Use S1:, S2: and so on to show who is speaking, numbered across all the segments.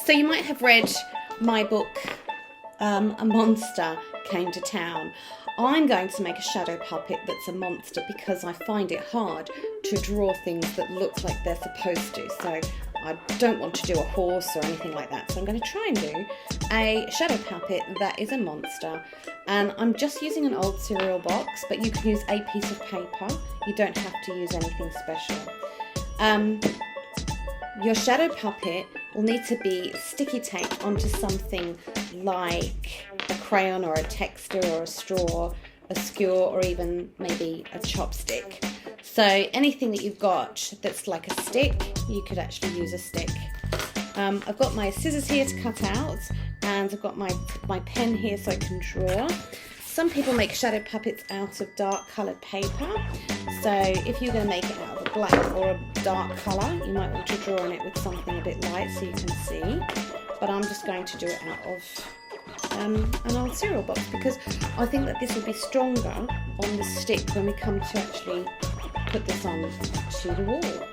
S1: So you might have read my book, A Monster Came to Town. I'm going to make a shadow puppet that's a monster because I find it hard to draw things that look like they're supposed to. So I don't want to do a horse or anything like that. So I'm going to try and do a shadow puppet that is a monster. And I'm just using an old cereal box, but you can use a piece of paper. You don't have to use anything special. Your shadow puppet will need to be sticky taped onto something like a crayon or a texture or a straw, a skewer, or even maybe a chopstick. So anything that you've got that's like a stick, you could actually use a stick. I've got my scissors here to cut out, and I've got my pen here so I can draw. Some people make shadow puppets out of dark coloured paper. So if you're going to make it out of a black or a dark colour, you might want to draw on it with something a bit light so you can see. But I'm just going to do it out of an old cereal box because I think that this will be stronger on the stick when we come to actually put this on to the wall.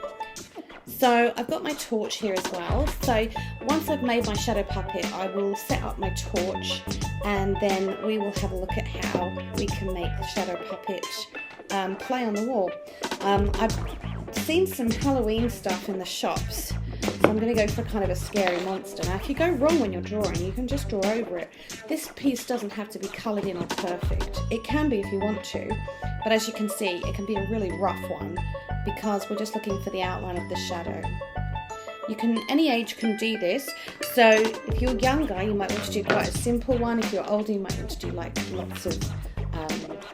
S1: So I've got my torch here as well. So once I've made my shadow puppet, I will set up my torch and then we will have a look at how we can make the shadow puppet play on the wall. I've seen some Halloween stuff in the shops, so I'm going to go for kind of a scary monster. Now if you go wrong when you're drawing, you can just draw over it. This piece doesn't have to be coloured in or perfect. It can be if you want to, but as you can see, it can be a really rough one because we're just looking for the outline of the shadow. Any age can do this. So if you're younger, you might want to do quite a simple one. If you're older, you might want to do like lots of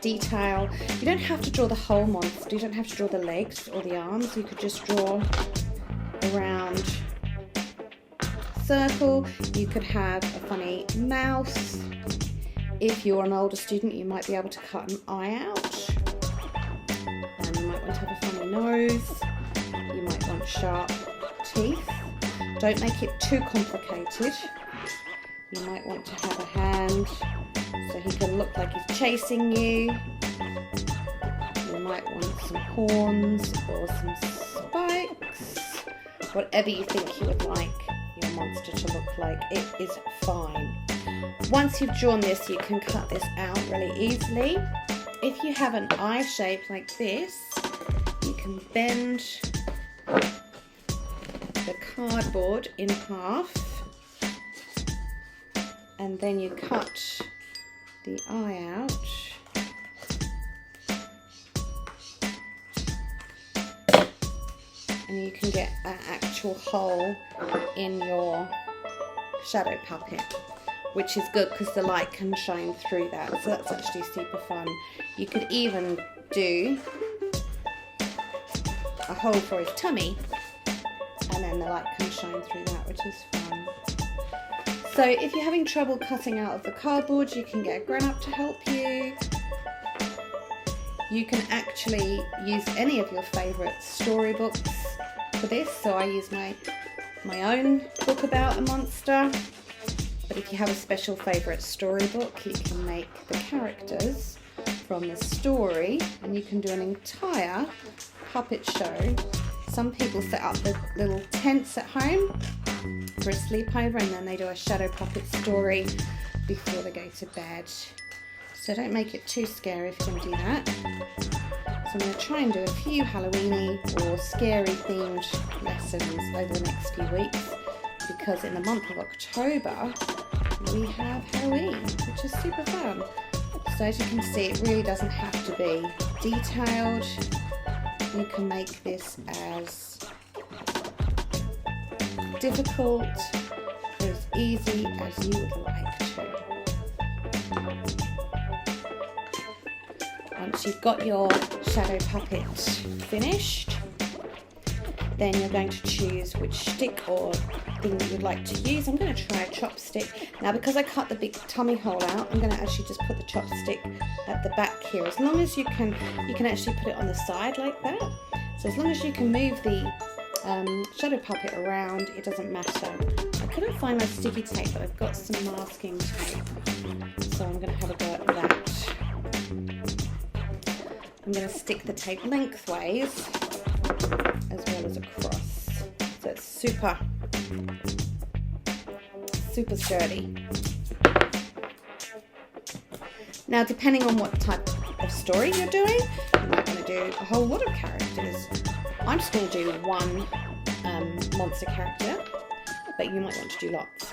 S1: detail. You don't have to draw the whole monster. You don't have to draw the legs or the arms. You could just draw around circle. You could have a funny mouth. If you're an older student, you might be able to cut an eye out. And you might want to have a funny nose. You might want sharp teeth. Don't make it too complicated. You might want to have a hand so he can look like he's chasing you. You might want some horns or some spikes. Whatever you think you would like your monster to look like, it is fine. Once you've drawn this, you can cut this out really easily. If you have an eye shape like this, you can bend the cardboard in half and then you cut the eye out. And you can get an actual hole in your shadow puppet, which is good because the light can shine through that, so that's actually super fun. You could even do a hole for his tummy and then the light can shine through that, which is fun. So if you're having trouble cutting out of the cardboard, you can get a grown-up to help you. You can actually use any of your favourite storybooks for this. So I use my own book about a monster. But if you have a special favourite storybook, you can make the characters from the story and you can do an entire puppet show. Some people set up the little tents at home for a sleepover and then they do a shadow puppet story before they go to bed. So don't make it too scary if you're going to do that. So I'm going to try and do a few Halloweeny or scary themed lessons over the next few weeks because in the month of October we have Halloween, which is super fun. So as you can see, it really doesn't have to be detailed. You can make this as difficult or as easy as you would like to. Once you've got your shadow puppet finished, then you're going to choose which stick or thing that you'd like to use. I'm going to try a chopstick. Now because I cut the big tummy hole out, I'm going to actually just put the chopstick at the back here. As long as you can actually put it on the side like that. So as long as you can move the shadow puppet around, it doesn't matter. I couldn't find my sticky tape, but I've got some masking tape. So I'm going to have a go at that. I'm going to stick the tape lengthways as well as across. So it's super super sturdy. Now, depending on what type of story you're doing, you might want to do a whole lot of characters. I'm just going to do one monster character, but you might want to do lots.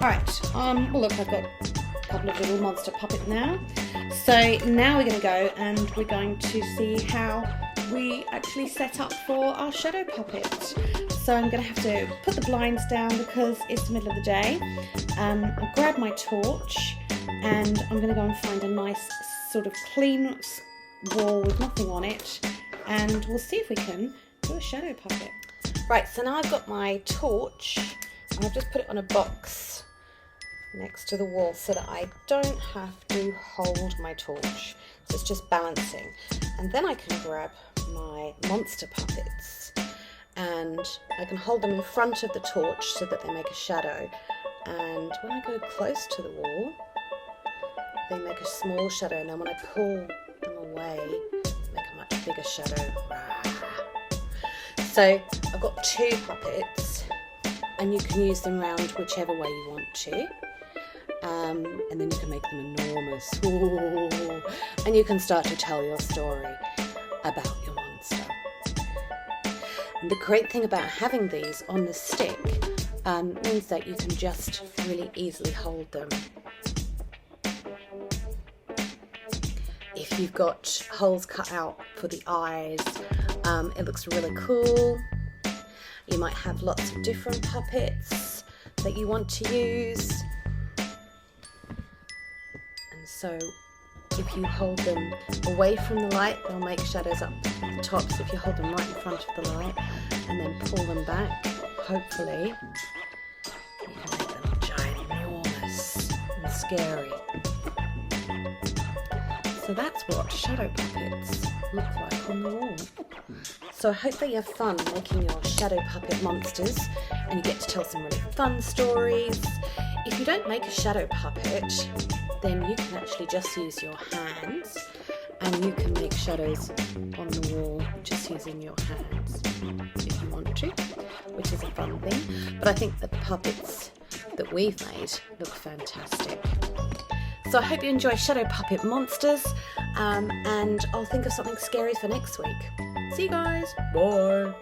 S1: Alright, well look, I've got a couple of little monster puppets now. So now we're going to go and we're going to see how we actually set up for our shadow puppet. So I'm going to have to put the blinds down because it's the middle of the day. I'll grab my torch and I'm going to go and find a nice sort of clean wall with nothing on it, and we'll see if we can do a shadow puppet. Right, so now I've got my torch and I've just put it on a box next to the wall so that I don't have to hold my torch, so it's just balancing. And then I can grab my monster puppets and I can hold them in front of the torch so that they make a shadow, and when I go close to the wall they make a small shadow, and then when I pull them away they make a much bigger shadow. So I've got 2 puppets and you can use them round whichever way you want to. And then you can make them enormous. Ooh. And you can start to tell your story about your monster. And the great thing about having these on the stick means that you can just really easily hold them. If you've got holes cut out for the eyes, it looks really cool. You might have lots of different puppets that you want to use. And so if you hold them away from the light, they'll make shadows up the top. So if you hold them right in front of the light and then pull them back, hopefully you can make them ginormous and scary. So that's what shadow puppets look like on the wall. So I hope that you have fun making your shadow puppet monsters and you get to tell some really fun stories. If you don't make a shadow puppet, then you can actually just use your hands and you can make shadows on the wall just using your hands if you want to, which is a fun thing. But I think the puppets that we've made look fantastic. So I hope you enjoy shadow puppet monsters, and I'll think of something scary for next week. See you guys. Bye.